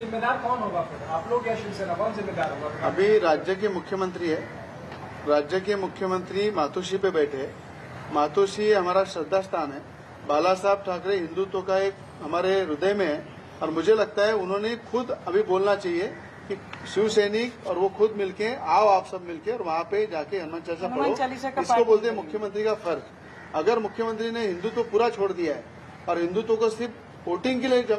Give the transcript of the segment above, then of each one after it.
जिम्मेदार कौन होगा फिर, आप लोग या शिवसेना, कौन जिम्मेदार होगा? अभी राज्य के मुख्यमंत्री है, राज्य के मुख्यमंत्री मातोश्री पे बैठे हैं। मातोश्री हमारा श्रद्धा स्थान है। बाला साहब ठाकरे हिंदुत्व का एक हमारे हृदय में है और मुझे लगता है उन्होंने खुद अभी बोलना चाहिए कि शिव सैनिक और वो खुद मिलके आओ, आप सब मिलके और वहां पे जाके हनुमान चालीसा पढ़ो। इसको बोलते हैं मुख्यमंत्री का फर्ज। अगर मुख्यमंत्री ने हिंदुत्व पूरा छोड़ दिया है और हिंदुत्व को सिर्फ वोटिंग के लिए,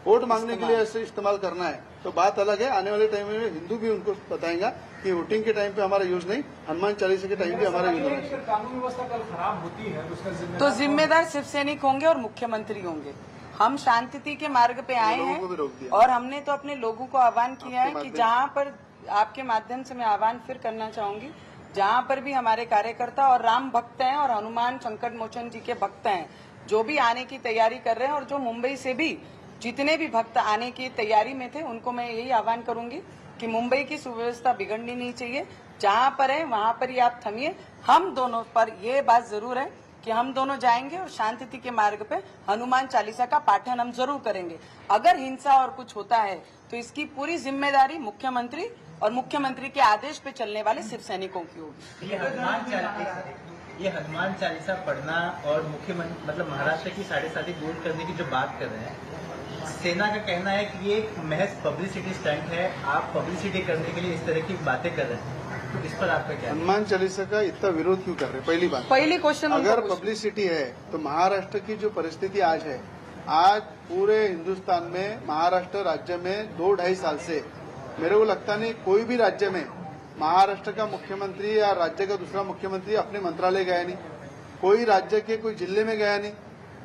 वोट मांगने के लिए ऐसे इस्तेमाल करना है तो बात अलग है। आने वाले टाइम में हिंदू भी उनको बताएगा कि वोटिंग के टाइम पे हमारा यूज नहीं, हनुमान चालीसा के टाइम पे हमारा यूज होना चाहिए। कानून व्यवस्था कल खराब होती है तो जिम्मेदार शिव सैनिक होंगे और मुख्यमंत्री होंगे। हम शांति के मार्ग पे आए हैं और हमने तो अपने लोगों को आह्वान किया है कि जहाँ पर आपके माध्यम से मैं आह्वान फिर करना चाहूंगी, जहाँ पर भी हमारे कार्यकर्ता और राम भक्त हैं और हनुमान संकट मोचन जी के भक्त हैं, जो भी आने की तैयारी कर रहे हैं और जो मुंबई से भी जितने भी भक्त आने की तैयारी में थे, उनको मैं यही आह्वान करूंगी कि मुंबई की सुव्यवस्था बिगड़नी नहीं चाहिए। जहाँ पर है वहाँ पर ही आप थमिए। हम दोनों पर ये बात जरूर है कि हम दोनों जाएंगे और शांति के मार्ग पे हनुमान चालीसा का पाठन हम जरूर करेंगे। अगर हिंसा और कुछ होता है तो इसकी पूरी जिम्मेदारी मुख्यमंत्री और मुख्यमंत्री के आदेश पे चलने वाले शिव सैनिकों की होगी। ये हनुमान चालीसा पढ़ना और मुख्यमंत्री मतलब महाराष्ट्र की 7.5 गोल करने की जो बात कर रहे हैं, सेना का कहना है कि ये एक महज पब्लिसिटी स्टंट है, आप पब्लिसिटी करने के लिए इस तरह की बातें कर रहे हैं, तो इस पर आपका क्या? हनुमान चालीसा का इतना विरोध क्यों कर रहे हैं? पहली बात, पहली क्वेश्चन, अगर पब्लिसिटी है तो महाराष्ट्र की जो परिस्थिति आज है, आज पूरे हिंदुस्तान में महाराष्ट्र राज्य में 2-2.5 साल से मेरे को लगता नहीं कोई भी राज्य में महाराष्ट्र का मुख्यमंत्री या राज्य का दूसरा मुख्यमंत्री अपने मंत्रालय गया नहीं, कोई राज्य के कोई जिले में गया नहीं,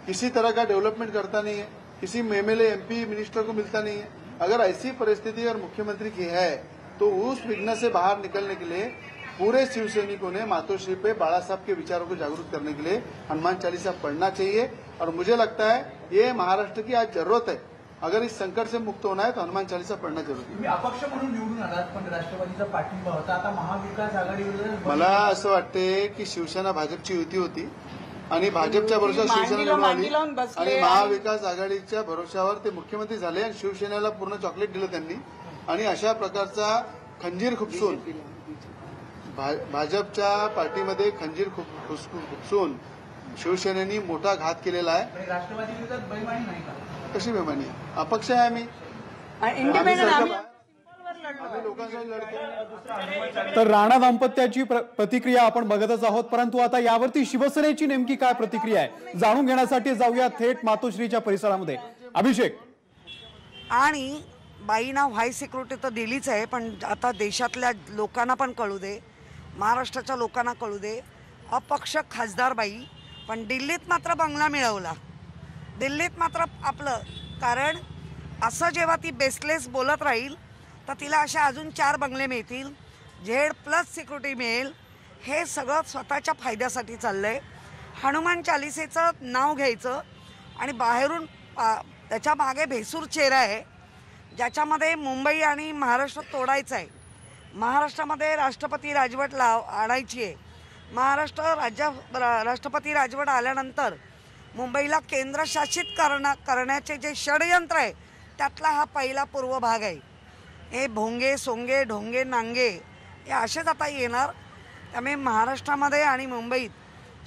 किसी तरह का डेवलपमेंट करता नहीं है, किसी एमएलए एमपी मिनिस्टर को मिलता नहीं है। अगर ऐसी परिस्थिति और मुख्यमंत्री की है तो उस विघ्न से बाहर निकलने के लिए पूरे शिव सैनिकों ने मातोश्री पे बाला साहब के विचारों को जागरूक करने के लिए हनुमान चालीसा पढ़ना चाहिए और मुझे लगता है ये महाराष्ट्र की आज जरूरत है। अगर इस संकट से मुक्त होना है तो हनुमान चालीसा पढ़ना जरूरी आहे। अपक्ष म्हणून निवडून आलात पण राष्ट्रवादीचा पाठिंबा होता, आता महाविकास आघाडीवर मला असं वाटते की शिवसेना भाजपची युती होती आणि भाजपच्या भरोशावर शिवसेना निवडून आली आणि महाविकास आघाडीच्या भरोशावर ते मुख्यमंत्री झाले आणि शिवसेनेला पूर्ण चॉकलेट दिलं त्यांनी आणि अशा प्रकारचा खंजीर खुपसून भाजपच्या पार्टीमध्ये खंजीर खुपसून शिवसेनेनी मोठा घात केलेला आहे। राष्ट्रवादी विरोधात बेईमानी नाही का? कशी बेईमानी? अपक्ष आहे आम्ही, तर राणा दाम्पत्याची प्रतिक्रिया आपण बघतच आहोत, परंतु आता यावरती शिवसेनेची नेमकी काय प्रतिक्रिया आहे जाणून घेण्यासाठी जाऊया थेट मातोश्रीच्या परिसरामध्ये। अभिषेक, आणि बाईंना व्हाय सिक्युरिटी तर दिलीच आहे, पण आता देशातल्या लोकांना पण कळू दे, महाराष्ट्राच्या लोकांना कळू दे, अपक्ष खासदार बाई पण दिल्लीत मात्र बंगला मिळवला, दिल्लीत मात्र आपलं, कारण असं जेव्हा ती बेसलेस बोलत राहील तर तिला अशा अजून 4 बंगले मिळतील, Z+ सिक्युरिटी मिळेल, हे सगळं स्वतःच्या फायद्यासाठी चाललंय। हनुमान चालीसेचं नाव घ्यायचं आणि बाहेरून त्याच्या मागे भेसूर चेहरा आहे ज्याच्यामध्ये मुंबई आणि महाराष्ट्र तोडायचं आहे, महाराष्ट्रामध्ये राष्ट्रपती राजवट आणायची आहे, महाराष्ट्र राष्ट्रपती राजवट आल्यानंतर मुंबईला केंद्रशासित करण्याचे जे षडयंत्र आहे त्यातला हा पहिला पूर्व भाग आहे। हे भोंगे सोंगे ढोंगे नांगे हे असेच आता येणार, त्यामुळे महाराष्ट्रामध्ये आणि मुंबईत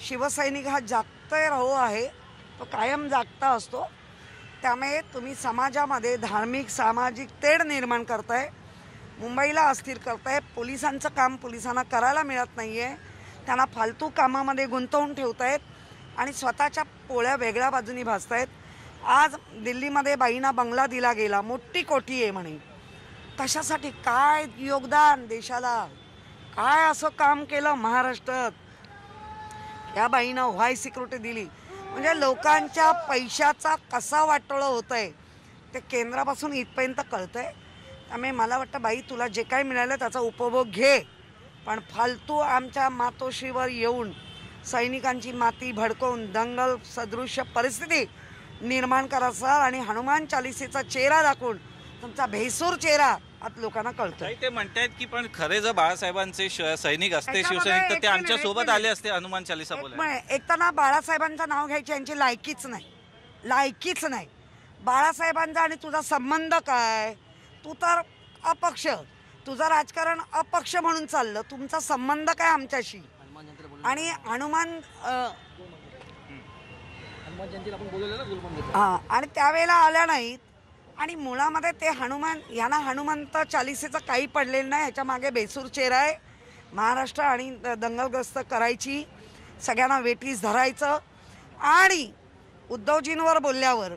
शिवसैनिक हा जागता राहू आहे, तो कायम जागता असतो। त्यामुळे तुम्ही समाजामध्ये धार्मिक सामाजिक तेढ निर्माण करताय, मुंबईला अस्थिर करताय, पोलिसांचं काम पोलिसांना करायला मिळत नाही आहे, त्यांना फालतू कामामध्ये गुंतवून ठेवतायत आणि स्वतःच्या पोळ्या वेगळ्या बाजूनी भासतायत। आज दिल्लीमध्ये बाईंना बंगला दिला गेला, मोठी कोठी आहे म्हणे, कशासाठी? काय योगदान देशाला, काय असं काम केलं महाराष्ट्रात? या बाईंना व्हाय सिक्युरिटी दिली म्हणजे लोकांच्या पैशाचा कसा वाटोळा होत आहे ते केंद्रापासून इथपर्यंत कळतंय। त्यामुळे मला वाटतं बाई तुला जे काही मिळालं त्याचा उपभोग घे, पण फालतू आमच्या मातोश्रीवर येऊन सैनिकांची माती भडकवून दंगल सदृश्य परिस्थिती निर्माण करायचा आणि हनुमान चालीसेचा चेहरा दाखवून तुमचा भेसूर चेहरा आता लोकांना कळतोय। ते म्हणतात की पण खरे जर बाळासाहेबांचे सैनिक असते शिवसैनिक तर ते आमच्या सोबत आले असते हनुमान चालीसा बोलायला। एक तर ना बाळासाहेबांचं नाव घ्यायची यांची लायकीच नाही, लायकीच नाही। बाळासाहेबांचा आणि तुझा संबंध काय? तू तर अपक्ष, तुझं राजकारण अपक्ष म्हणून चाललं, तुमचा संबंध काय आमच्याशी? आणि हनुमान हां, आणि त्यावेळेला आल्या नाहीत. आणि मुळामध्ये ते हनुमान, यांना हनुमंत चालिसेचं काही पडलेलं नाही. ह्याच्या मागे बेसूर चेहरा आहे. महाराष्ट्र आणि दंगलग्रस्त करायची, सगळ्यांना वेठीस धरायचं. आणि उद्धवजींवर बोलल्यावर,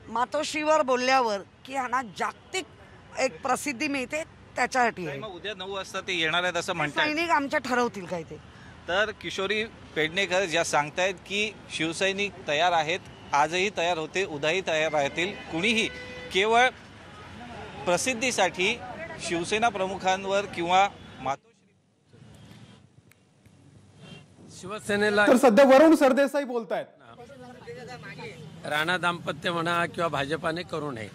मातोश्रीवर बोलल्यावर की ह्यांना जागतिक एक प्रसिद्धी मिळते, त्याच्यासाठी आहे. मग उद्या 9 वाजता ते येणार आहेत असं म्हणतात. सैनिक आमच्या ठरवतील काय ते. तर किशोरी पेडणेकर ज्या सांगतायत की शिवसैनिक तयार आहेत, आजही तयार होते, उद्याही तयार राहतील. कुणीही केवळ प्रसिद्धीसाठी शिवसेना प्रमुखांवर किंवा शिवसेनेला तर सध्या वरुण सरदेसाई बोलतायत. राणा दाम्पत्य म्हणा किंवा भाजपाने करू नये.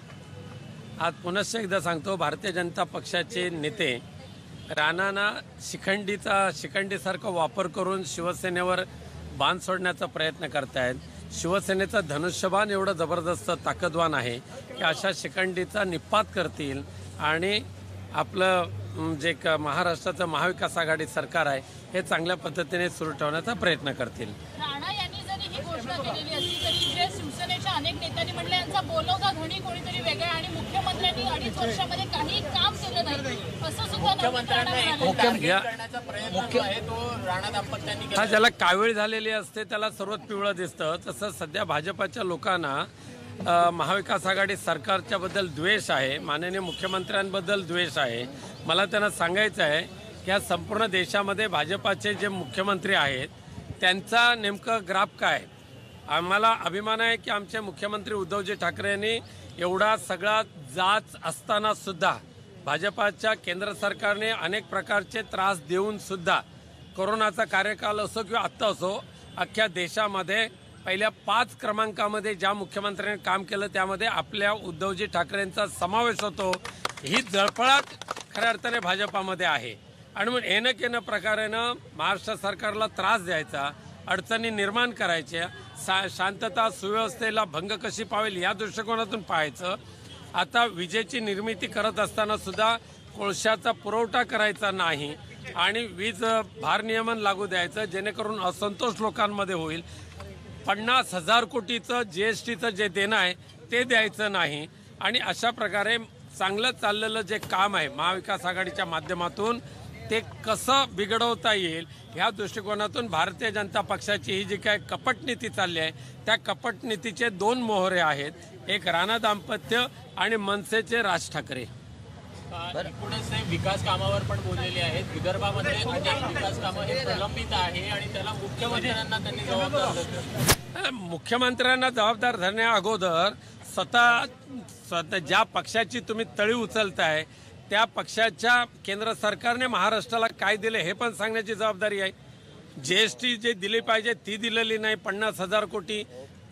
आज पुनश्च एकदा सांगतो, भारतीय जनता पक्षाचे नेते राणांना शिखंडीसारखा वापर करून शिवसेनेवर बाण सोडण्याचा प्रयत्न करतायत. शिवसेनेचं धनुष्यबाण एवढं जबरदस्त ताकदवान आहे की अशा शिखंडीचा निपात करतील आणि आपलं जे महाराष्ट्राचं महाविकास आघाडी सरकार आहे हे चांगल्या पद्धतीने सुरू ठेवण्याचा प्रयत्न करतील. राणा यांनी जरी ही घोषणा केलेली असली तरी जे शिवसेनेच्या अनेक नेत्यांनी म्हटलं यांचा बोलवता धणी कोणीतरी वेगळा आणि मुख्यमंत्र्यांनी 2.5 वर्षामध्ये काही काम केलं नाही असं सुद्धा हा ज्याला कावीळ झालेली असते त्याला सर्वात पिवळं दिसतं. तसं सध्या भाजपाच्या लोकांना महाविकास आघाडी सरकारच्या बद्दल द्वेष आहे, माननीय मुख्यमंत्र्यांबद्दल द्वेष आहे. मला त्यांना सांगायचं आहे की या संपूर्ण देशामध्ये भाजपाचे जे मुख्यमंत्री आहेत त्यांचा नेमकं ग्राफ काय. आम्हाला अभिमान आहे की आमचे मुख्यमंत्री उद्धवजी ठाकरे यांनी एवढा सगळा जाच असताना सुद्धा भाजपाच्या केंद्र सरकारने अनेक प्रकारचे त्रास देऊन सुद्धा कोरोनाचा कार्यकाल असो किंवा आत्ता असो अख्ख्या देशामध्ये पहिल्या 5 क्रमांकामध्ये ज्या मुख्यमंत्र्यांनी काम केलं त्यामध्ये आपल्या उद्धवजी ठाकरेंचा समावेश होतो. ही जळफळाट खऱ्या अर्थाने भाजपामध्ये आहे. आणि मग येणं प्रकारेनं महाराष्ट्र सरकारला त्रास द्यायचा, अडचणी निर्माण करायच्या, शांतता सुव्यवस्थेला भंग कशी पावेल या दृष्टिकोनातून पाहायचं. आता विजेची निर्मिती करत असताना सुद्धा कोळशाचा पुरवठा करायचा नाही आणि वीज भारनियमन लागू द्यायचं जेणेकरून असंतोष लोकांमध्ये होईल. 50,000 कोटीचं GSTचं जे देणं आहे ते द्यायचं नाही. आणि अशा प्रकारे चांगलं चाललेलं जे काम आहे महाविकास आघाडीच्या माध्यमातून ते कसं बिघडवता येईल ह्या दृष्टिकोनातून भारतीय जनता पक्षाची ही जी काय कपट नीती चालली आहे त्या कपट नीतीचे 2 मोहरे आहेत, एक राणा दाम्पत्य आणि मनसेचे राज ठाकरे. विकास कामावर पण बोललेले आहेत. विदर्भामध्ये अनेक विकास कामं हे प्रलंबित आहे आणि त्याला मुख्यमंत्र्यांना त्यांनी जबाबदार मुख्यमंत्र्यांना जबाबदार धरण्या अगोदर स्वतः ज्या पक्षाची तुम्ही तळी उचलताय त्या पक्षाच्या केंद्र सरकारने महाराष्ट्राला काय दिले हे पण सांगण्याची जबाबदारी आहे. GST जे दिली पाहिजे ती दिलेली नाही. 50,000 कोटी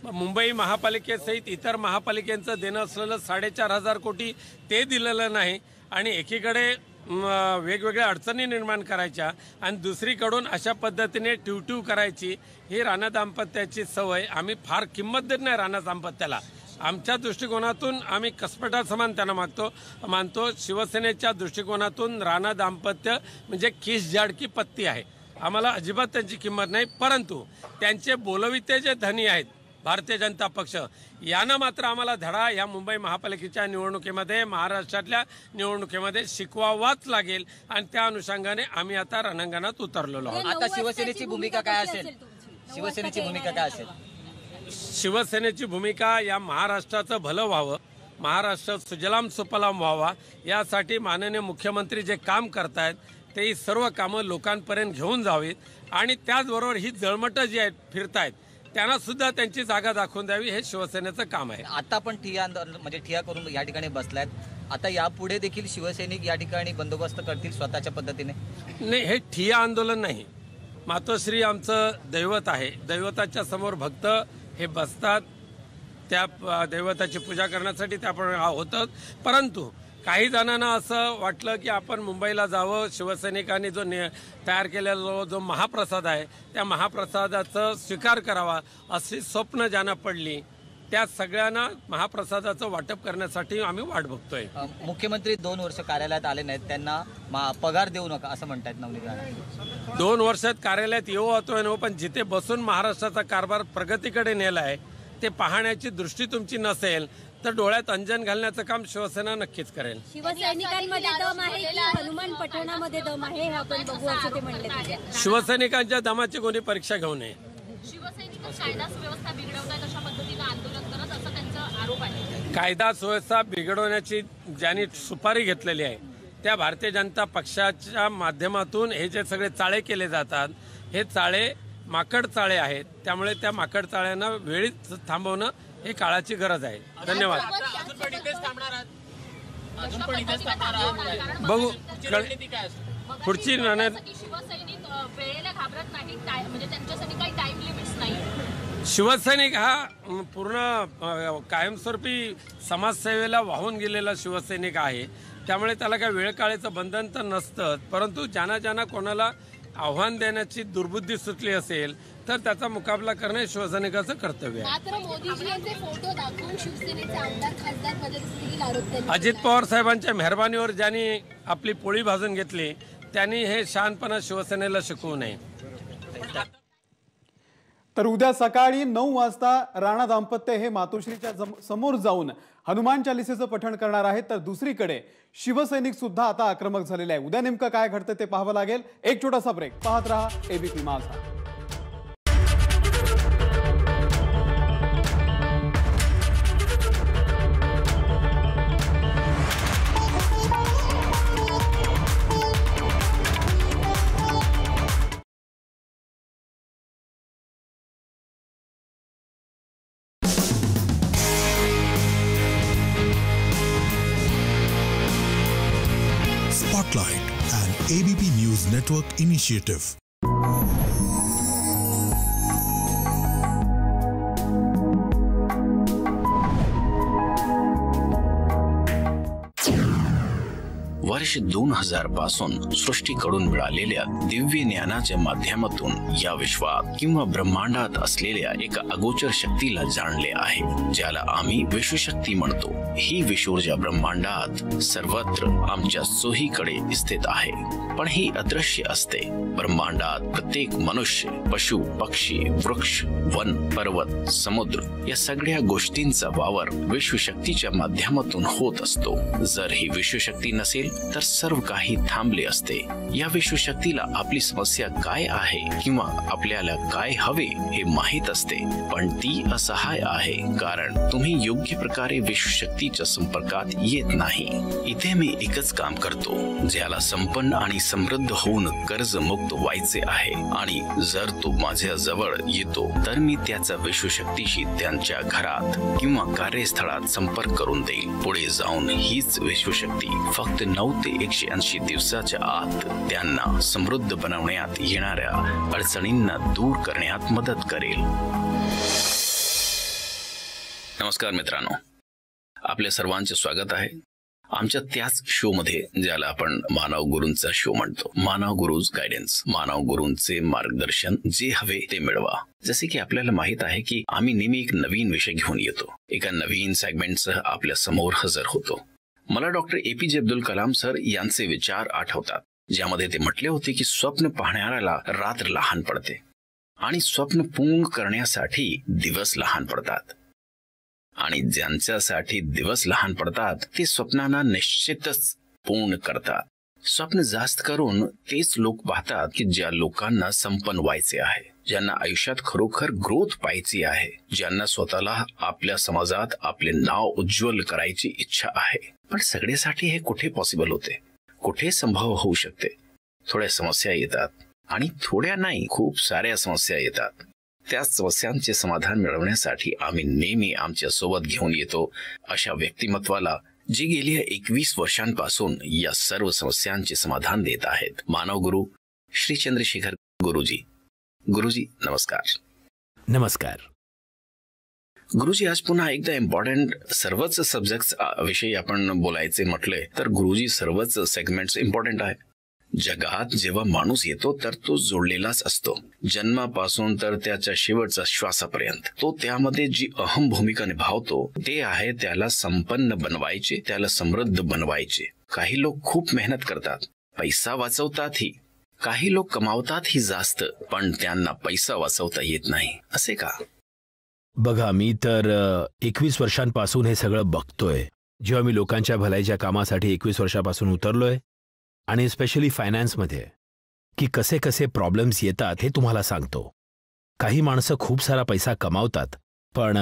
मुंबई महापालिकेसहित इतर महापालिकेचं देणं असलेलं 4,500 कोटी ते दिलेलं नाही. आणि एकीकडे वेगवेगळ्या अडचणी निर्माण करायच्या आणि दुसरीकडून अशा पद्धतीने ट्यूट्यू करायची ही राणा दाम्पत्याची सवय. आम्ही फार किंमत देत नाही राणा दाम्पत्याला. आमच्या दृष्टिकोनातून आम्ही कसपटा समान त्यांना मानतो. शिवसेनेच्या दृष्टिकोनातून राणा दाम्पत्य म्हणजे खिस जाडकी पत्ती आहे. आम्हाला अजिबात त्यांची किंमत नाही. परंतु त्यांचे बोलविते जे धनी आहेत भारतीय जनता पक्ष यानं मात्र आम्हाला धडा या मुंबई महापालिकेच्या निवडणुकीमध्ये महाराष्ट्रातल्या निवडणुकीमध्ये शिकवावाच लागेल आणि त्या अनुषंगाने आम्ही आता रणांगणात उतरलेलो आहोत. आता शिवसेनेची भूमिका काय असेल? शिवसेनेची भूमिका काय असेल? शिवसेनेची भूमिका या महाराष्ट्राचं भलं व्हावं, महाराष्ट्र सुजलाम सुफलाम व्हावा यासाठी माननीय मुख्यमंत्री जे काम करतायत ते सर्व कामं लोकांपर्यंत घेऊन जावीत आणि त्याचबरोबर ही जळमटं जी आहेत फिरतायत त्यांना सुद्धा त्यांची जागा दाखवून द्यावी हे शिवसेनेचं काम आहे. आता पण ठिय्या ठिय्या करून या ठिकाणी बसलायत. आता यापुढे देखील शिवसैनिक या ठिकाणी बंदोबस्त करतील स्वतःच्या पद्धतीने? नाही, हे ठिय्या आंदोलन नाही. मातोश्री आमचं दैवत आहे. दैवताच्या समोर भक्त हे बसतात, त्या दैवताची पूजा करण्यासाठी ते आपण होतं. परंतु काही जणांना असं वाटलं की आपण मुंबईला जावं, शिवसैनिकांनी जो तयार केलेला जो महाप्रसाद आहे त्या महाप्रसादाचा स्वीकार करावा अशी स्वप्न ज्यांना पडली त्या सगळ्यांना महाप्रसादाचं वाटप करण्यासाठी आम्ही वाट बघतोय. मुख्यमंत्री 2 वर्ष कार्यालयात आले नाहीत, त्यांना पगार देऊ नका असं म्हणतात नवनीत राणे. 2 वर्षात कार्यालयात येऊ होतोय ना, पण जिथे बसून महाराष्ट्राचा कारभार प्रगतीकडे नेलाय ते पाहण्याची दृष्टी तुमची नसेल तर डोळ्यात अंजन घालण्याचं काम शिवसेना नक्कीच करेल. शिवसैनिकांमध्ये दम आहे की हनुमान पठणामध्ये दम आहे हे आपण बघू असं ते म्हणले. शिवसैनिकांच्या दमाची कोणी परीक्षा घेऊ नये. शिवसैनिक कायदा सुव्यवस्था बिघडवतात अशा पद्धतीनं आंदोलन करत असं त्यांचा आरोप आहे. कायदा सुव्यवस्था बिघडवण्याची ज्यांनी सुपारी घेतलेली आहे त्या भारतीय जनता पक्षाच्या माध्यमातून हे जे सगळे चाळे केले जातात हे चाळे माकड चाळे आहेत. त्यामुळे त्या माकड चाळ्यांना वेळीच थांबवणं हे काळाची गरज आहे. धन्यवाद. अजून पण इथेच थांबणार आहात. बघू पुढची शिवसैनिक वेळेला घाबरत नाही, म्हणजे त्यांच्यासाठी काही टाइम लिमिट्स नाही. शिवसैनिक हा पूर्ण कायमस्वरूपी समाजसेवेला वाहून गेलेला शिवसैनिक आहे. त्यामुळे त्याला काही वेळ काळेचं बंधन तर नसतं, परंतु ज्यांना कोणाला आव्हान देण्याची दुर्बुद्धी सुचली असेल तर त्याचा मुकाबला करणे शिवसैनिकाचं कर्तव्य आहे. मात्र मोदीजी यांचे फोटो दाखवून शिवसेनेचे आमदार खासदार पदाधिकारी आरोप अजित पवार साहेबांच्या मेहरबानीवर ज्यांनी आपली पोळी भाजून घेतली त्यांनी हे शहाणपणा शिवसेनेला शिकवू नये. तर उद्या सकाळी 9 वाजता राणा दाम्पत्य हे मातोश्रीच्या समोर जाऊन हनुमान चालिसेचं पठण करणार आहेत. तर दुसरीकडे शिवसैनिक सुद्धा आता आक्रमक झालेले आहे. उद्या नेमकं काय घडतं ते पाहावं लागेल. एक छोटासा ब्रेक पाहत रहा एबीपी माझा. Spotlight, an ABP News Network initiative. वर्ष 2000 पासून सृष्टीकडून मिळालेल्या दिव्य ज्ञानाच्या माध्यमातून या विश्वात किंवा ब्रह्मांडात असलेल्या एका अगोचर शक्तीला जाणले आहे, ज्याला आम्ही विश्वशक्ती म्हणतो. ही विश्वऊर्जा ब्रह्मांडात सर्वत्र आमच्या चोहीकडे स्थित आहे, पण ही अदृश्य असते. ब्रह्मांडात प्रत्येक मनुष्य, पशु, पक्षी, वृक्ष, वन, पर्वत, समुद्र या सगळ्या गोष्टींचा वावर विश्वशक्तीच्या माध्यमातून होत असतो. जर ही विश्वशक्ती नसेल तर सर्व काही थांबले असते. या विश्वशक्तीला आपली समस्या काय आहे किंवा आपल्याला काय हवे हे माहीत असते, पण ती असहाय आहे कारण तुम्ही योग्य प्रकारे विश्वशक्तीच्या संपर्कात येत नाही. इथे मी एकच काम करतो, ज्याला संपन्न आणि समृद्ध होऊन कर्जमुक्त व्हायचे आहे, आणि जर तो माझ्या जवळ येतो तर मी त्याचा विश्वशक्तीशी त्यांच्या घरात किंवा कार्यस्थळात संपर्क करून देईल. पुढे जाऊन हीच विश्वशक्ती फक्त 9 ते 180 दिवसाच्या आत त्यांना समृद्ध बनवण्यात येणाऱ्या अडचणींना दूर करण्यात मदत करेल. नमस्कार मित्रांनो, आपल्या सर्वांचे स्वागत आहे आमच्या त्याच शो मध्ये ज्याला आपण मानव गुरूंचा शो म्हणतो. मानव गुरुज गायडन्स, मानव गुरूंचे मार्गदर्शन, जे हवे ते मिळवा. जसे की आपल्याला माहित आहे की आम्ही नेहमी एक नवीन विषय घेऊन येतो, एका नवीन सेगमेंटसह आपल्या समोर हजर होतो. मला doctor APJ Abdul Kalam sir यांचे विचार आठवतात, ज्यामध्ये ते म्हटले होते की स्वप्न पाहणाऱ्याला रात्र लहान पडते आणि स्वप्न पूर्ण करण्यासाठी दिवस लहान पडतात, आणि ज्यांच्यासाठी दिवस लहान पडतात ते स्वप्नांना निश्चितच पूर्ण करतात. स्वप्न जास्त करून तेच लोक पाहतात की ज्या लोकांना संपन्न व्हायचे आहे, ज्यांना आयुष्यात खरोखर ग्रोथ पाहायची आहे, ज्यांना स्वतःला आपल्या समाजात आपले नाव उज्ज्वल करायची इच्छा आहे. पण सगळ्यासाठी हे कुठे पॉसिबल होते, कुठे संभव होऊ शकते? थोड्या समस्या येतात, आणि थोड्या नाही, खूप साऱ्या समस्या येतात. त्या समस्यांचे समाधान मिळवण्यासाठी आम्ही नेहमी आमच्या सोबत घेऊन येतो अशा व्यक्तिमत्वाला, जे गेल्या 21 वर्षांपासून या सर्व समस्यांचे समाधान देत आहेत. मानव गुरु श्री चंद्रशेखर गुरुजी. गुरुजी नमस्कार. नमस्कार गुरुजी. आज पुन्हा एकदा इम्पॉर्टंट सर्वच सब्जेक्ट्स विषयी आपण बोलायचे म्हटले तर गुरुजी सर्वच सेगमेंट्स इम्पॉर्टंट आहे. जगात जेव्हा माणूस येतो तर तो जोडलेलाच असतो, जन्मापासून तर त्याच्या शेवटचा श्वासापर्यंत. तो त्यामध्ये जी अहम भूमिका निभावतो ते आहे त्याला संपन्न बनवायचे, त्याला समृद्ध बनवायचे. काही लोक खूप मेहनत करतात, पैसा वाचवतातही. काही लोक कमावतातही जास्त, पण त्यांना पैसा वाचवता येत नाही. असे का? बघा, मी तर 21 वर्षांपासून हे सगळं बघतोय. जेव्हा मी लोकांच्या भलाईच्या कामासाठी 21 वर्षापासून उतरलोय, आणि स्पेशली फायनान्समध्ये, की कसे कसे प्रॉब्लेम्स येतात हे तुम्हाला सांगतो. काही माणसं खूप सारा पैसा कमावतात, पण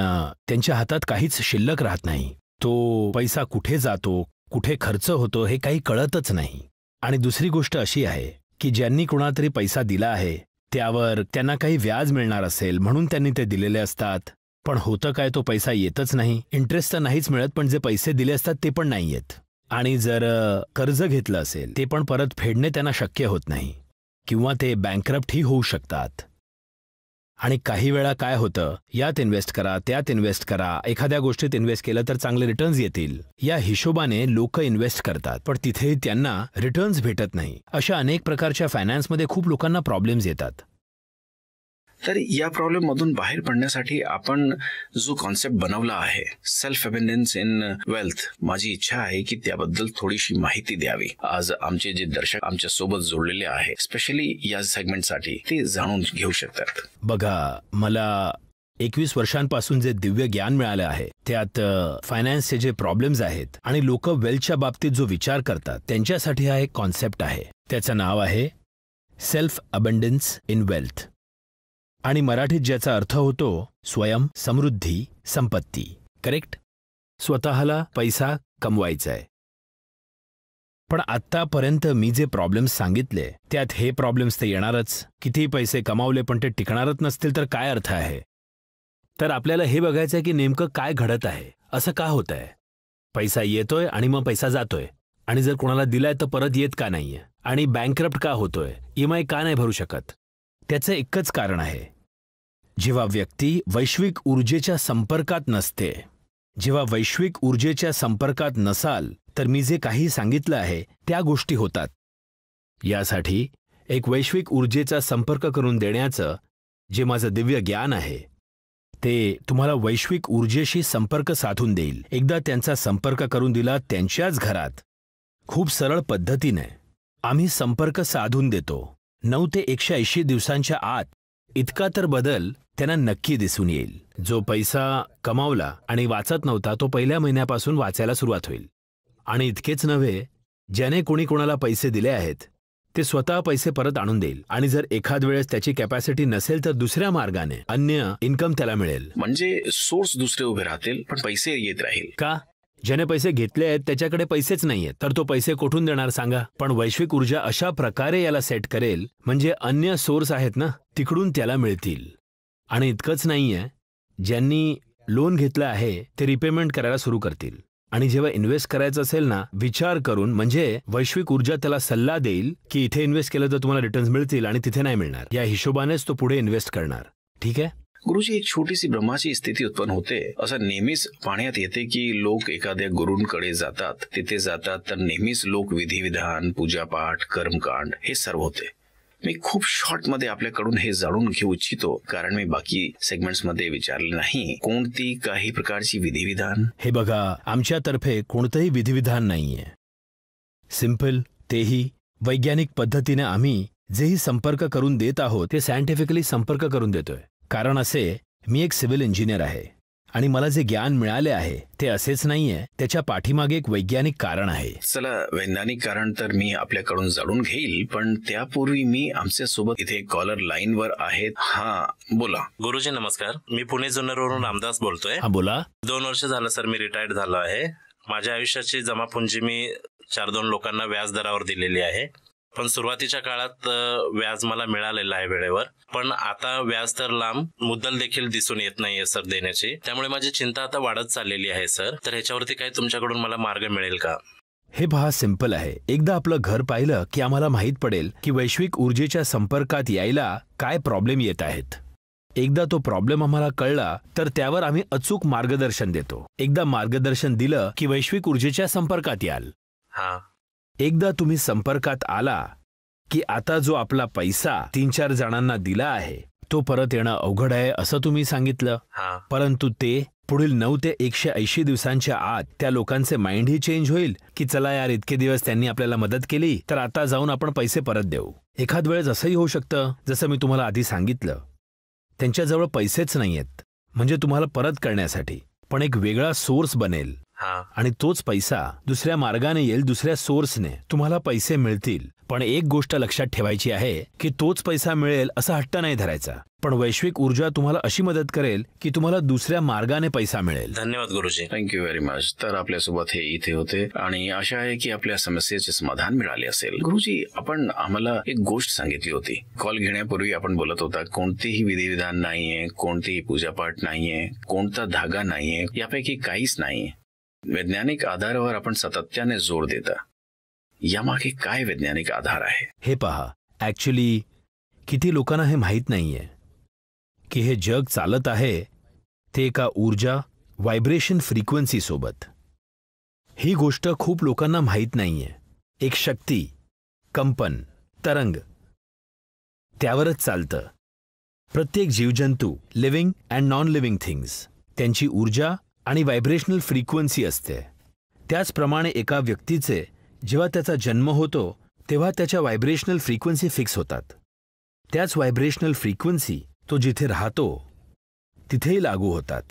त्यांच्या हातात काहीच शिल्लक राहत नाही. तो पैसा कुठे जातो, कुठे खर्च होतो हे काही कळतच नाही. आणि दुसरी गोष्ट अशी आहे की ज्यांनी कुणाला तरी पैसा दिला आहे त्यावर त्यांना काही व्याज मिळणार असेल म्हणून त्यांनी ते दिलेले असतात. पण होतं काय, तो पैसा येतच नाही. इंटरेस्ट तर नाहीच मिळत, पण जे पैसे दिले असतात ते पण नाही येत. आणि जर कर्ज घेतलं असेल ते पण परत फेडणे त्यांना शक्य होत नाही, किंवा ते बँकरप्टही होऊ शकतात. आणि काही वेळा काय होतं, यात इन्व्हेस्ट करा, त्यात इन्व्हेस्ट करा, एखाद्या गोष्टीत इन्व्हेस्ट केलं तर चांगले रिटर्न्स येतील या हिशोबाने लोक इन्व्हेस्ट करतात, पण तिथे त्यांना रिटर्न्स भेटत नाही. अशा अनेक प्रकारच्या फायनान्समध्ये खूप लोकांना प्रॉब्लेम्स येतात. तर या प्रॉब्लेम मधून बाहेर पडण्यासाठी आपण जो कॉन्सेप्ट बनवला आहे, सेल्फ अबेंडन्स इन वेल्थ, माझी इच्छा आहे की त्याबद्दल थोडीशी माहिती द्यावी. आज आमचे जे दर्शक आमच्या सोबत जोडलेले आहे, स्पेशली या सेगमेंटसाठी, ते जाणून घेऊ शकतात. बघा, मला 21 वर्षांपासून जे दिव्य ज्ञान मिळालं आहे त्यात फायनान्सचे जे प्रॉब्लेम्स आहेत आणि लोक वेल्थच्या बाबतीत जो विचार करतात त्यांच्यासाठी हा एक कॉन्सेप्ट आहे. त्याचं नाव आहे सेल्फ अबंडन्स इन वेल्थ, आणि मराठीत ज्याचा अर्थ होतो स्वयं समृद्धी संपत्ती. करेक्ट? स्वतःला पैसा कमवायचा आहे. पण आत्तापर्यंत मी जे प्रॉब्लेम्स सांगितले त्यात हे प्रॉब्लेम्स तर येणारच. किती पैसे कमावले पण ते टिकणारच नसतील तर काय अर्थ आहे? तर आपल्याला हे बघायचं आहे की नेमकं काय घडत आहे, असं का होत आहे. पैसा येतोय आणि मग पैसा जातोय, आणि जर कोणाला दिलाय तर परत येत का नाहीये, आणि बँकरप्ट का होतोय, EMI का नाही भरू शकत. त्याचं एकच कारण आहे, जेव्हा व्यक्ती वैश्विक ऊर्जेच्या संपर्कात नसते. जेव्हा वैश्विक ऊर्जेच्या संपर्कात नसाल तर मी जे काही सांगितलं आहे त्या गोष्टी होतात. यासाठी एक वैश्विक ऊर्जेचा संपर्क करून देण्याचं जे माझं दिव्य ज्ञान आहे ते तुम्हाला वैश्विक ऊर्जेशी संपर्क साधून देईल. एकदा त्यांचा संपर्क करून दिला त्यांच्याच घरात, खूप सरळ पद्धतीने आम्ही संपर्क साधून देतो. 9 ते 180 दिवसांच्या आत इतका तर बदल त्यांना नक्की दिसून येईल. जो पैसा कमावला आणि वाचत नव्हता तो पहिल्या महिन्यापासून वाचायला सुरुवात होईल. आणि इतकेच नव्हे, ज्याने कोणी कोणाला पैसे दिले आहेत ते स्वतः पैसे परत आणून देईल. आणि जर एखाद वेळेस त्याची कॅपॅसिटी नसेल तर दुसऱ्या मार्गाने अन्य इन्कम त्याला मिळेल. म्हणजे सोर्स दुसरे उभे राहतील पण पैसे येत राहील. का? ज्याने पैसे घेतले आहेत त्याच्याकडे पैसेच नाहीयेत तर तो पैसे कुठून देणार सांगा. पण वैश्विक ऊर्जा अशा प्रकारे याला सेट करेल म्हणजे अन्य सोर्स आहेत ना, तिकडून त्याला मिळतील. आणि इतकंच नाहीये, ज्यांनी लोन घेतलं आहे ते रिपेमेंट करायला सुरू करतील. आणि जेव्हा इन्व्हेस्ट करायचं असेल ना, विचार करून, म्हणजे वैश्विक ऊर्जा त्याला सल्ला देईल की इथे इन्व्हेस्ट केलं तर तुम्हाला रिटर्न्स मिळतील आणि तिथे नाही मिळणार. या हिशोबानेच तो पुढे इन्व्हेस्ट करणार. ठीक आहे? गुरुजी, एक छोटीशी भ्रमाची स्थिती उत्पन्न होते. असं नेहमीच पाहण्यात येते की लोक एखाद्या गुरूंकडे जातात, तिथे जातात तर नेहमीच लोक विधिविधान, पूजापाठ, कर्मकांड हे सर्व होते. मी खूप शॉर्ट मध्ये आपल्याकडून हे जाणून घेऊ इच्छितो, कारण मी बाकी सेगमेंट्स मध्ये विचारले नाही कोणती काही प्रकारची विधिविधान. हे बघा, आमच्यातर्फे कोणतंही विधिविधान नाहीये. सिंपल, तेही वैज्ञानिक पद्धतीने आम्ही जेही संपर्क करून देत आहोत ते सायंटिफिकली संपर्क करून देतोय. कारण असे, मी एक सिव्हिल इंजिनियर आहे आणि मला जे ज्ञान मिळाले आहे ते असेच नाहीये, त्याच्या पाठीमागे एक वैज्ञानिक कारण आहे. चला, वैज्ञानिक कारण तर मी आपल्याकडून जाणून घेईल, पण त्यापूर्वी मी आमच्या सोबत इथे कॉलर लाईन वर आहेत. हा, बोला. गुरुजी नमस्कार, मी पुणे जुन्नरवरून रामदास बोलतोय. हा, बोला. 2 वर्ष झालं सर मी रिटायर्ड झालो आहे. माझ्या आयुष्याची जमापुंजी मी 4-2 लोकांना व्याज दरावर दिलेली आहे. पण सुरुवातीच्या काळात व्याज मला मिळालेलं आहे वेळेवर, पण आता व्याज तर लांब, मुद्दल देखील दिसून येत नाहीये सर देण्याची. त्यामुळे माझी चिंता आता वाढत चाललेली आहे सर. तर ह्याच्यावरती काही तुमच्याकडून मला मार्ग मिळेल का? हे पहा, सिंपल आहे. एकदा आपलं घर पाहिलं की आम्हाला माहित पडेल की वैश्विक ऊर्जेच्या संपर्कात यायला काय प्रॉब्लेम येत आहेत. एकदा तो प्रॉब्लेम आम्हाला कळला तर त्यावर आम्ही अचूक मार्गदर्शन देतो. एकदा मार्गदर्शन दिलं की वैश्विक ऊर्जेच्या संपर्कात याल. हा, एकदा तुम्ही संपर्कात आला की आता जो आपला पैसा 3-4 जणांना दिला आहे तो परत येणं अवघड आहे असं तुम्ही सांगितलं. परंतु ते पुढील 9 ते 180 दिवसांच्या आत त्या लोकांचे माइंडही चेंज होईल की चला यार इतके दिवस त्यांनी आपल्याला मदत केली तर आता जाऊन आपण पैसे परत देऊ. एखाद वेळेस असंही होऊ शकतं, जसं मी तुम्हाला आधी सांगितलं, त्यांच्याजवळ पैसेच नाहीयेत म्हणजे तुम्हाला परत करण्यासाठी, पण एक वेगळा सोर्स बनेल आणि तोच पैसा दुसऱ्या मार्गाने येईल, दुसऱ्या सोर्सने तुम्हाला पैसे मिळतील. पण एक गोष्ट लक्षात ठेवायची आहे की तोच पैसा मिळेल असा हट्ट नाही धरायचा, पण वैश्विक ऊर्जा तुम्हाला अशी मदत करेल की तुम्हाला दुसऱ्या मार्गाने पैसा मिळेल. धन्यवाद गुरुजी. Thank you very much. तर आपल्यासोबत हे इथे होते आणि आशा आहे की आपल्या समस्येचे समाधान मिळाले असेल. गुरुजी, आपण आम्हाला एक गोष्ट सांगितली होती. कॉल घेण्यापूर्वी आपण बोलत होता कोणतेही विधिविधान नाहीये, कोणतेही पूजापाठ नाहीये, कोणता धागा नाहीये, यापैकी काहीच नाहीये. वैज्ञानिक आधारावर आपण सातत्याने जोर देता. यामागे काय वैज्ञानिक आधार आहे? हे पहा, ऍक्च्युली किती लोकांना हे माहीत नाहीये की हे जग चालत आहे ते एका ऊर्जा व्हायब्रेशन फ्रिक्वेन्सी सोबत. ही गोष्ट खूप लोकांना माहीत नाहीये. एक शक्ती, कंपन, तरंग, त्यावरच चालतं. प्रत्येक जीवजंतू, living and non living things, त्यांची ऊर्जा आणि व्हायब्रेशनल फ्रिक्वेन्सी असते. त्याचप्रमाणे एका व्यक्तीचे जेव्हा त्याचा जन्म होतो तेव्हा त्याच्या व्हायब्रेशनल फ्रिक्वेन्सी फिक्स होतात. त्याच व्हायब्रेशनल फ्रिक्वेन्सी तो जिथे राहतो तिथेही लागू होतात.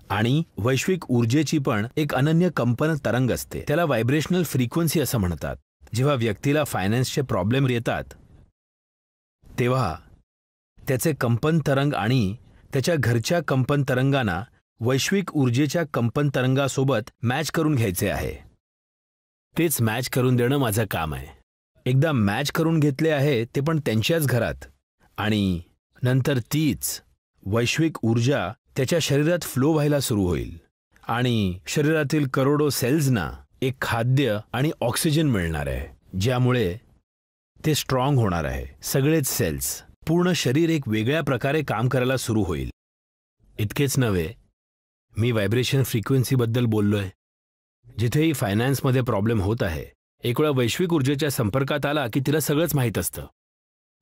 आणि वैश्विक ऊर्जेची पण एक अनन्य कंपन तरंग असते, त्याला व्हायब्रेशनल फ्रिक्वेन्सी असं म्हणतात. जेव्हा व्यक्तीला फायनान्सचे प्रॉब्लेम येतात तेव्हा त्याचे कंपन तरंग आणि त्याच्या घरच्या कंपन तरंगांना वैश्विक ऊर्जेच्या कंपन तरंगासोबत मॅच करून घ्यायचे आहे. तेच मॅच करून देणं माझं काम आहे. एकदा मॅच करून घेतले आहे ते पण त्यांच्याच घरात, आणि नंतर तीच वैश्विक ऊर्जा त्याच्या शरीरात फ्लो व्हायला सुरू होईल आणि शरीरातील करोडो सेल्सना एक खाद्य आणि ऑक्सिजन मिळणार आहे, ज्यामुळे ते स्ट्रॉंग होणार आहे. सगळेच सेल्स, पूर्ण शरीर एक वेगळ्या प्रकारे काम करायला सुरू होईल. इतकेच नव्हे, मी व्हायब्रेशन फ्रिक्वेन्सीबद्दल बोललोय. जिथेही फायनान्समध्ये प्रॉब्लेम होत आहे, एक वेळा वैश्विक ऊर्जेच्या संपर्कात आला की तिला सगळंच माहीत असतं.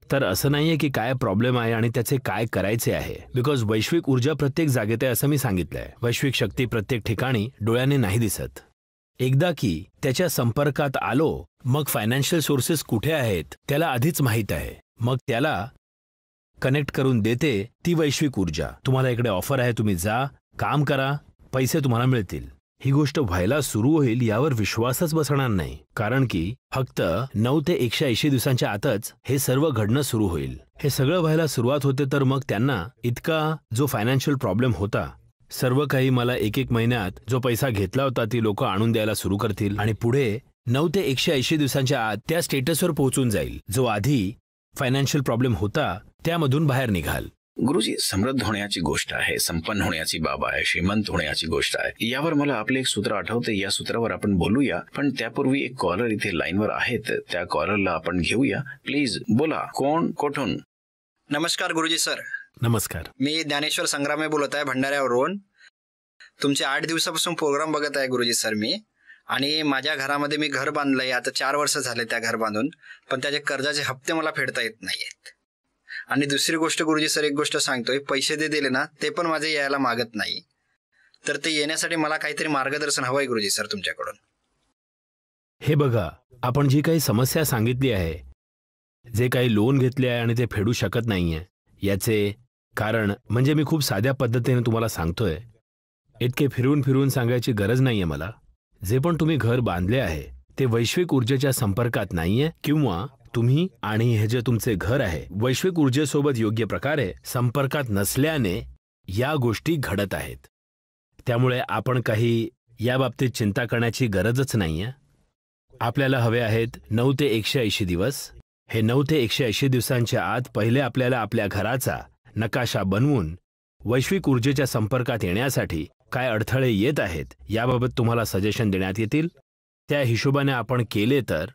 तर असं नाहीये की काय प्रॉब्लेम आहे आणि त्याचे काय करायचे आहे, बिकॉज वैश्विक ऊर्जा प्रत्येक जागेत आहे असं मी सांगितलंय. वैश्विक शक्ती प्रत्येक ठिकाणी डोळ्याने नाही दिसत. एकदा की त्याच्या संपर्कात आलो मग फायनान्शियल सोर्सेस कुठे आहेत त्याला आधीच माहीत आहे. मग त्याला कनेक्ट करून देते ती वैश्विक ऊर्जा. तुम्हाला इकडे ऑफर आहे, तुम्ही जा, काम करा, पैसे तुम्हाला मिळतील. ही गोष्ट व्हायला सुरू होईल यावर विश्वासच बसणार नाही, कारण की फक्त 9 ते 180 दिवसांच्या आतच हे सर्व घडणं सुरू होईल. हे सगळं व्हायला सुरुवात होते तर मग त्यांना इतका जो फायनान्शियल प्रॉब्लेम होता, सर्व काही मला 1-1 महिन्यात जो पैसा घेतला होता ती लोक आणून द्यायला सुरू करतील आणि पुढे 9 ते 180 दिवसांच्या आत त्या स्टेटसवर पोहोचून जाईल जो आधी फायनान्शियल प्रॉब्लेम होता त्यामधून बाहेर निघाल. गुरुजी, समृद्ध होण्याची गोष्ट आहे, संपन्न होण्याची बाब आहे, श्रीमंत होण्याची गोष्ट आहे. यावर मला आपले एक सूत्र आठवते, या सूत्रावर आपण बोलूया. पण त्यापूर्वी एक कॉलर इथे लाईनवर आहेत, त्या कॉलरला आपण घेऊया. प्लीज बोला, कोण, कुठून? नमस्कार गुरुजी सर. नमस्कार. मी ज्ञानेश्वर संग्रामे बोलत आहे भंडाऱ्यावरून. तुमचे 8 दिवसापासून प्रोग्राम बघत आहे गुरुजी सर मी. आणि माझ्या घरामध्ये मी घर बांधलंय, आता 4 वर्ष झाले त्या घर बांधून, पण त्याचे कर्जाचे हप्ते मला फेडता येत नाहीयेत. आणि दुसरी गोष्ट गुरुजी सर, एक गोष्ट सांगतोय, पैसे दिले ना ते पण माझे यायला मागत नाही. तर ते येण्यासाठी मला काहीतरी मार्गदर्शन हवंय गुरुजी सर तुमच्याकडून. हे बघा, आपण जी काही समस्या सांगितली आहे, जे काही लोन घेतले आहे आणि ते फेडू शकत नाहीये, याचे कारण म्हणजे मी खूप साध्या पद्धतीने तुम्हाला सांगतोय. इतके फिरून फिरून सांगायची गरज नाहीये मला. जे पण तुम्ही घर बांधले आहे ते वैश्विक ऊर्जेच्या संपर्कात नाहीये, किंवा तुम्ही आणि हे जे तुमचे घर आहे वैश्विक ऊर्जेसोबत योग्य प्रकारे संपर्कात नसल्याने या गोष्टी घडत आहेत. त्यामुळे आपण काही या बाबतीत चिंता करण्याची गरजच नाहीये. आपल्याला हवे आहेत 9 ते 180 दिवस. हे 9 ते 180 दिवसांच्या आत पहिले आपल्याला आपल्या घराचा नकाशा बनवून वैश्विक ऊर्जेच्या संपर्कात येण्यासाठी काय अडथळे येत आहेत याबाबत तुम्हाला सजेशन देण्यात येतील. त्या हिशोबाने आपण केले तर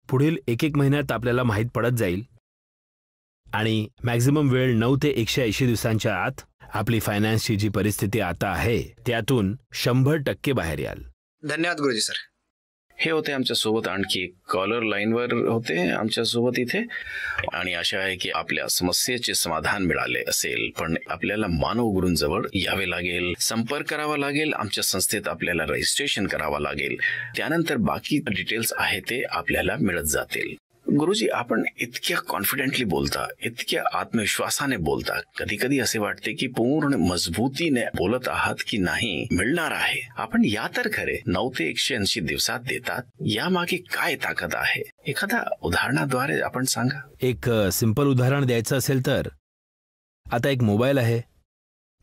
पुढील 1-1 महिन्यात आपल्याला माहीत पडत जाईल आणि मॅक्झिमम वेळ 9 ते 180 दिवसांच्या आत आपली फायनान्सची जी परिस्थिती आता आहे त्यातून 100% बाहेर याल. धन्यवाद गुरुजी सर. हे होते आमच्यासोबत. आणखी कॉलर लाईनवर होते आमच्यासोबत इथे, आणि आशा आहे की आपल्या समस्येचे समाधान मिळाले असेल. पण आपल्याला मानव गुरूंजवळ यावे लागेल, संपर्क करावा लागेल, आमच्या संस्थेत आपल्याला रजिस्ट्रेशन करावं लागेल. त्यानंतर बाकी डिटेल्स आहे ते आपल्याला मिळत जातील. गुरुजी, आपण इतक्या कॉन्फिडेंटली बोलता, इतक्या आत्मविश्वासाने बोलता, कधी कधी असे वाटते की पूर्ण मजबूतीने बोलत आहात की नाही मिळणार आहे. आपण या तर खरे 9 ते 180 दिवसात देतात, यामागे काय ताकद आहे? एखाद्या उदाहरणाद्वारे आपण सांगा. एक सिंपल उदाहरण द्यायचं असेल तर, आता एक मोबाईल आहे,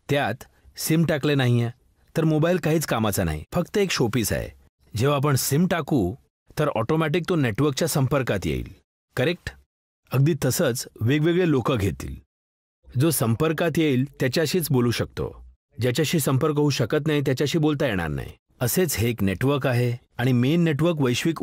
त्यात सिम टाकले नाहीये तर मोबाईल काहीच कामाचा नाही, फक्त एक शोपीस आहे. जेव्हा आपण सिम टाकू तर ऑटोमॅटिक तो नेटवर्कच्या संपर्कात येईल. करेक्ट? अगदी तसंच वेगवेगळे लोक घेतील. जो संपर्कात येईल त्याच्याशीच बोलू शकतो, ज्याच्याशी संपर्क होऊ शकत नाही त्याच्याशी बोलता येणार नाही. असेच हे एक नेटवर्क आहे, आणि मेन नेटवर्क वैश्विक